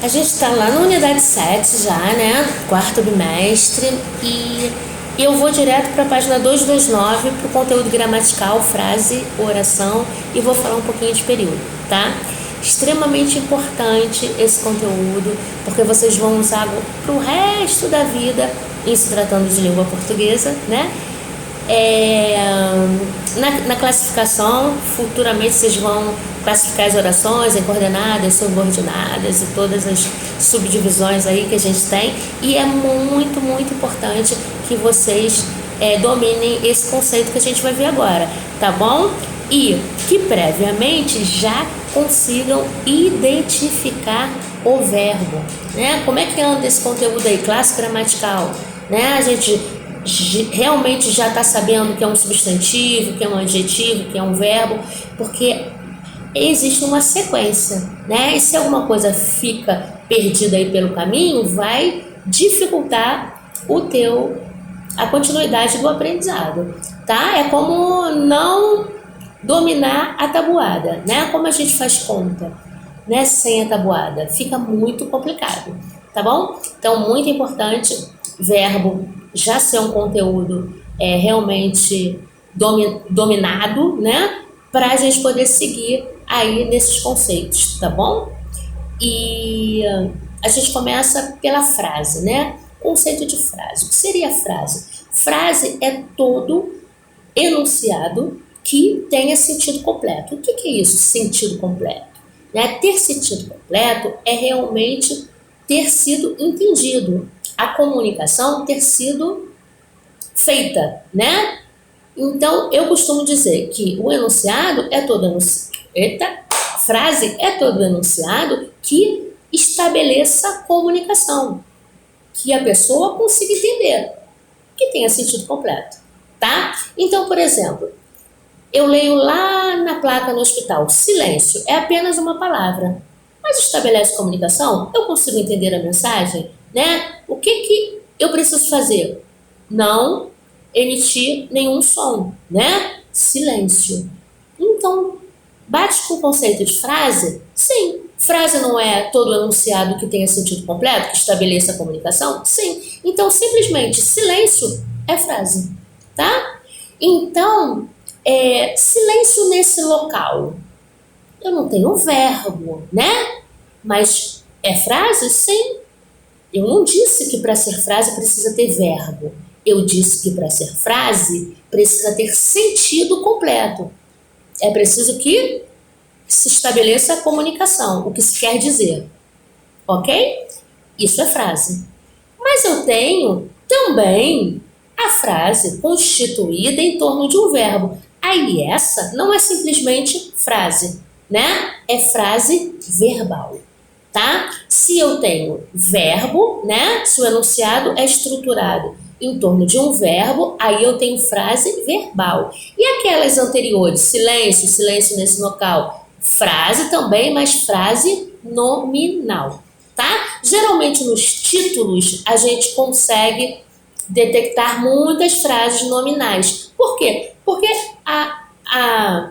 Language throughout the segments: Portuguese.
A gente está lá na unidade 7 já, né? Quarto bimestre. E eu vou direto para a página 229 para o conteúdo gramatical, frase, oração e vou falar um pouquinho de período, tá? Extremamente importante esse conteúdo, porque vocês vão usar para o resto da vida em se tratando de língua portuguesa, né? Na classificação, futuramente vocês vão classificar as orações em coordenadas, subordinadas e todas as subdivisões aí que a gente tem, e é muito, muito importante que vocês dominem esse conceito que a gente vai ver agora, tá bom? E que previamente já consigam identificar o verbo, né? Como é que anda esse conteúdo aí, classe gramatical, né? A gente realmente já está sabendo que é um substantivo, que é um adjetivo, que é um verbo, porque existe uma sequência, né? E se alguma coisa fica perdida aí pelo caminho, vai dificultar a continuidade do aprendizado, tá? É como não dominar a tabuada, né? Como a gente faz conta, né? Sem a tabuada, fica muito complicado, tá bom? Então, muito importante, verbo já ser um conteúdo realmente dominado, né? Para a gente poder seguir aí nesses conceitos, tá bom? E a gente começa pela frase, né? Conceito de frase. O que seria frase? Frase é todo enunciado que tenha sentido completo. O que é isso, sentido completo? Né? Ter sentido completo é realmente ter sido entendido, a comunicação ter sido feita, né? Então, eu costumo dizer que o enunciado é todo enunciado. Frase é todo enunciado que estabeleça comunicação, que a pessoa consiga entender, que tenha sentido completo, tá? Então, por exemplo, eu leio lá na placa no hospital, silêncio é apenas uma palavra, mas estabelece comunicação? Eu consigo entender a mensagem, né? O que eu preciso fazer? Não emitir nenhum som, né? Silêncio. Então, bate com o conceito de frase? Sim. Frase não é todo enunciado que tenha sentido completo, que estabeleça a comunicação? Sim. Então, simplesmente, silêncio é frase, tá? Então, silêncio nesse local. Eu não tenho verbo, né? Mas é frase? Sim. Eu não disse que para ser frase precisa ter verbo. Eu disse que para ser frase precisa ter sentido completo. É preciso que se estabeleça a comunicação, o que se quer dizer. Ok? Isso é frase. Mas eu tenho também a frase constituída em torno de um verbo. Aí essa não é simplesmente frase, né? É frase verbal, tá? Se eu tenho verbo, né? Se o enunciado é estruturado em torno de um verbo, aí eu tenho frase verbal. E aquelas anteriores, silêncio, silêncio nesse local, frase também, mas frase nominal, tá? Geralmente nos títulos a gente consegue detectar muitas frases nominais. Por quê? Porque a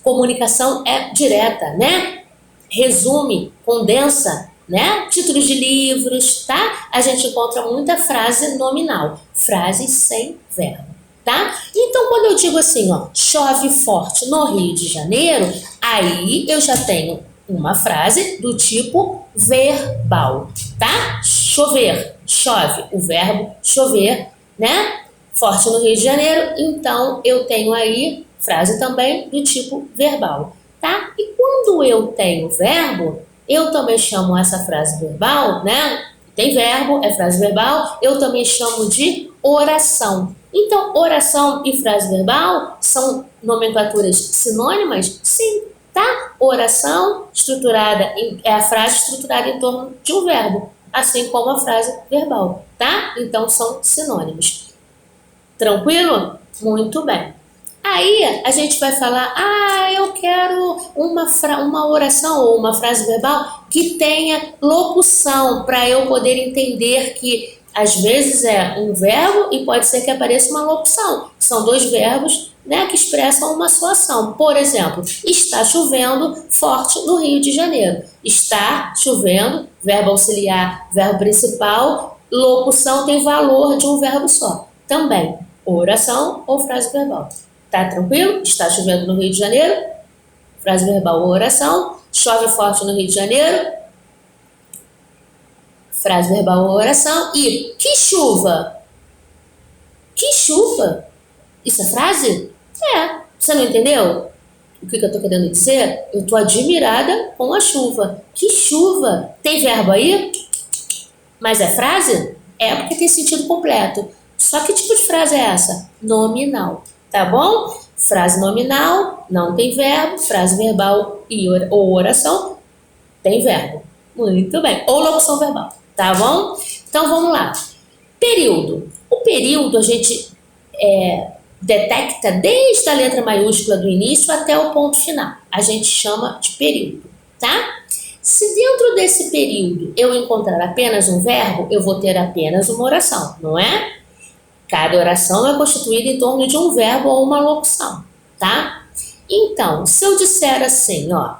comunicação é direta, né? Resume, condensa, né? Títulos de livros, tá? A gente encontra muita frase nominal, frases sem verbo, tá? Então, quando eu digo assim, ó, chove forte no Rio de Janeiro, aí eu já tenho uma frase do tipo verbal, tá? Chover, chove, o verbo chover, né? Forte no Rio de Janeiro, então eu tenho aí frase também do tipo verbal, tá? E quando eu tenho verbo, eu também chamo essa frase verbal, né? Tem verbo, é frase verbal, eu também chamo de oração. Então, oração e frase verbal são nomenclaturas sinônimas? Sim, tá? Oração estruturada é a frase estruturada em torno de um verbo, assim como a frase verbal, tá? Então, são sinônimos. Tranquilo? Muito bem. Aí a gente vai falar, eu quero uma oração ou uma frase verbal que tenha locução para eu poder entender que às vezes é um verbo e pode ser que apareça uma locução. São dois verbos né, que expressam uma só ação. Por exemplo, está chovendo forte no Rio de Janeiro. Está chovendo, verbo auxiliar, verbo principal, locução tem valor de um verbo só. Também, oração ou frase verbal. Tá tranquilo? Está chovendo no Rio de Janeiro, frase verbal ou oração. Chove forte no Rio de Janeiro, frase verbal ou oração. E que chuva? Que chuva? Isso é frase? É. Você não entendeu o que eu tô querendo dizer? Eu tô admirada com a chuva. Que chuva? Tem verbo aí? Mas é frase? É, porque tem sentido completo. Só que tipo de frase é essa? Nominal. Tá bom? Frase nominal, não tem verbo. Frase verbal ou oração, tem verbo. Muito bem. Ou locução verbal. Tá bom? Então vamos lá. Período. O período a gente detecta desde a letra maiúscula do início até o ponto final. A gente chama de período, tá? Se dentro desse período eu encontrar apenas um verbo, eu vou ter apenas uma oração, não é? Cada oração é constituída em torno de um verbo ou uma locução, tá? Então, se eu disser assim, ó,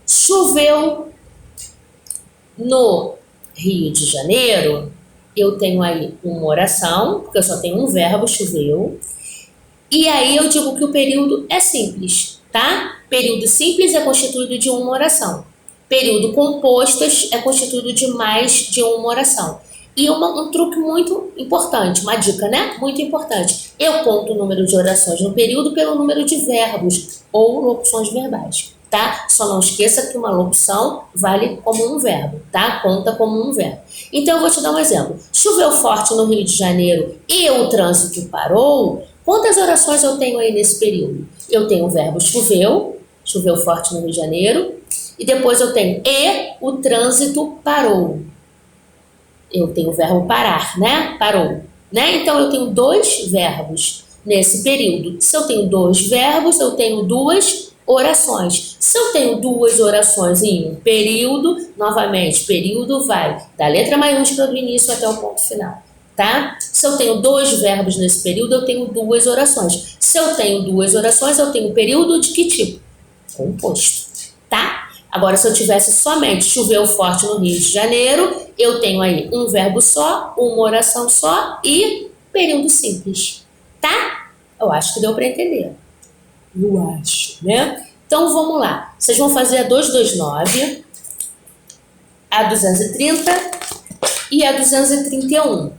choveu no Rio de Janeiro, eu tenho aí uma oração, porque eu só tenho um verbo, choveu, e aí eu digo que o período é simples, tá? Período simples é constituído de uma oração. Período composto é constituído de mais de uma oração. E um truque muito importante, uma dica, né? Muito importante. Eu conto o número de orações no período pelo número de verbos ou locuções verbais, tá? Só não esqueça que uma locução vale como um verbo, tá? Conta como um verbo. Então eu vou te dar um exemplo. Choveu forte no Rio de Janeiro e o trânsito parou. Quantas orações eu tenho aí nesse período? Eu tenho o verbo choveu forte no Rio de Janeiro, e depois eu tenho e o trânsito parou. Eu tenho o verbo parar, né? Parou, né? Então eu tenho dois verbos nesse período. Se eu tenho dois verbos, eu tenho duas orações. Se eu tenho duas orações em um período, novamente, período vai da letra maiúscula do início até o ponto final, tá? Se eu tenho dois verbos nesse período, eu tenho duas orações. Se eu tenho duas orações, eu tenho um período de que tipo? Composto, tá? Agora, se eu tivesse somente choveu forte no Rio de Janeiro, eu tenho aí um verbo só, uma oração só e período simples, tá? Eu acho que deu para entender. Eu acho, né? Então, vamos lá. Vocês vão fazer a 229, a 230 e a 231.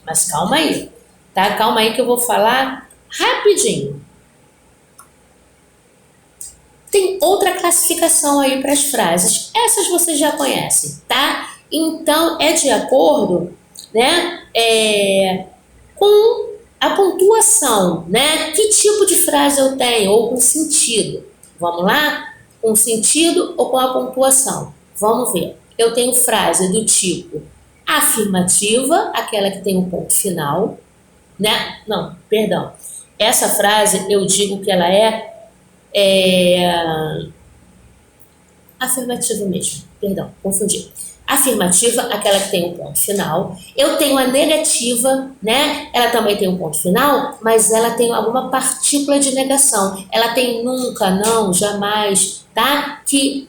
Mas calma aí, tá? Calma aí que eu vou falar rapidinho. Tem outra classificação aí para as frases. Essas vocês já conhecem, tá? Então, é de acordo, né, com a pontuação, né? Que tipo de frase eu tenho, ou com sentido. Vamos lá? Com sentido ou com a pontuação? Vamos ver. Eu tenho frase do tipo afirmativa, aquela que tem um ponto final, né? Não, perdão. Essa frase eu digo que ela é afirmativa mesmo, perdão, confundi. Afirmativa, aquela que tem um ponto final. Eu tenho a negativa, né? Ela também tem um ponto final, mas ela tem alguma partícula de negação. Ela tem nunca, não, jamais, tá? Que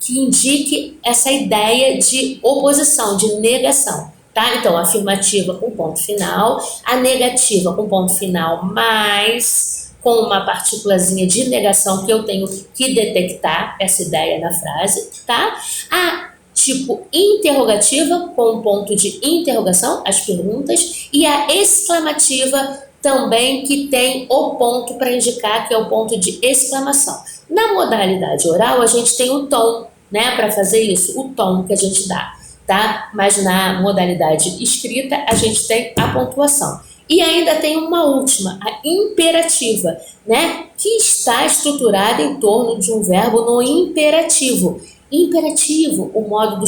indique essa ideia de oposição, de negação, tá? Então, afirmativa com ponto final, a negativa com ponto final, mas com uma partículazinha de negação que eu tenho que detectar essa ideia na frase, tá? A tipo interrogativa com um ponto de interrogação, as perguntas, e a exclamativa também que tem o ponto para indicar que é o ponto de exclamação. Na modalidade oral, a gente tem o tom, né, para fazer isso, o tom que a gente dá, tá? Mas na modalidade escrita, a gente tem a pontuação. E ainda tem uma última, a imperativa, né, que está estruturada em torno de um verbo no imperativo. Imperativo, o modo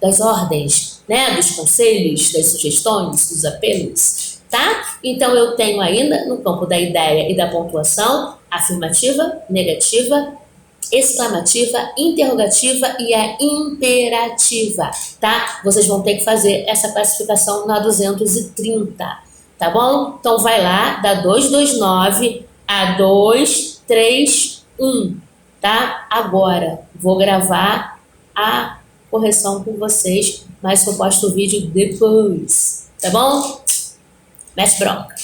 das ordens, né, dos conselhos, das sugestões, dos apelos, tá? Então eu tenho ainda no campo da ideia e da pontuação afirmativa, negativa, exclamativa, interrogativa e a imperativa, tá? Vocês vão ter que fazer essa classificação na 230. tá bom? Então vai lá, da 229 a 231, tá? Agora vou gravar a correção com vocês, mas eu posto o vídeo depois, tá bom? Mete bronca.